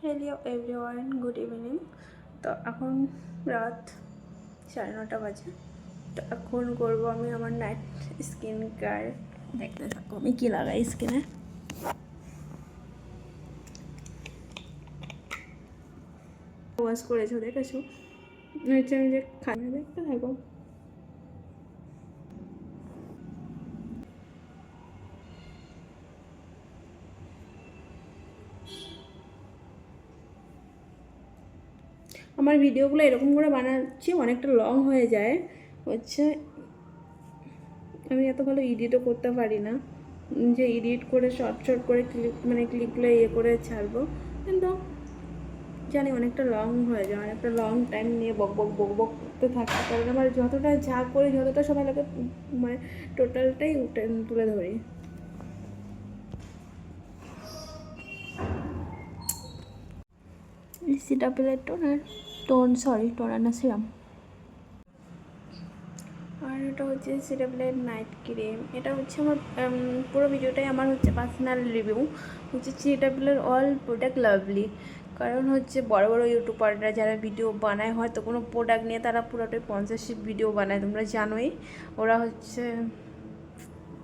Hello everyone, good evening. তো এখন রাত 9:30 বাজে। তো এখন করবো আমি আমার নাইট স্কিন কেয়ার। দেখতে থাকো আমি কী লাগাই স্কিনে। ওয়াশ করেছো, দেখেছো? হচ্ছে আমি যে খানা দেখতে থাকো। আমার ভিডিওগুলো এরকম করে বানাচ্ছি, অনেকটা লং হয়ে যায়। হচ্ছে আমি এত ভালো এডিটও করতে পারি না যে এডিট করে শর্ট শর্ট করে ক্লিপগুলো করে ছাড়বো, কিন্তু জানি অনেকটা লং হয়ে যায়, অনেকটা লং টাইম নিয়ে বক বক বক বক করতে থাকে। কারণ আমার যতটা যা করি, যতটা সময় লাগে, টোটালটাই তুলে ধরি। সিটাপেলের টোনার না সিরাম। আর এটা হচ্ছে সিটাপেলের নাইট ক্রিম। এটা হচ্ছে আমার পুরো ভিডিওটাই আমার হচ্ছে পার্সোনাল রিভিউ। হচ্ছে সিটাপেলের অল প্রোডাক্ট লাভলি। কারণ হচ্ছে বড় বড় ইউটিউবাররা যারা ভিডিও বানায়, হয়তো কোনো প্রোডাক্ট নিয়ে তারা পুরোটাই স্পন্সরশিপ ভিডিও বানায়, তোমরা জানোই। ওরা হচ্ছে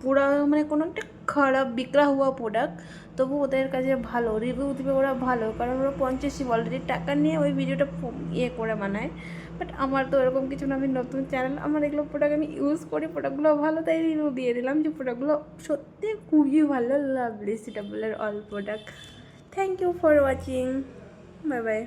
পুরো কোনো একটা খারাপ বিক্রা হওয়া প্রোডাক্ট, তবু ওদের কাছে ভালো রিভিউ দিবে ওরা, ভালো, কারণ ওরা স্পন্সরশিপ অলরেডি টাকা নিয়ে ওই ভিডিওটা করে বানায়। বাট আমার তো এরকম কিছু না, আমি নতুন চ্যানেল, আমার এগুলো প্রোডাক্ট আমি ইউজ করি, প্রোডাক্টগুলো ভালো, তাই রিভিউ দিয়ে দিলাম যে প্রোডাক্টগুলো সত্যি খুবই ভালো, লাভলি সিটাবলের all product. Thank you for watching, bye by.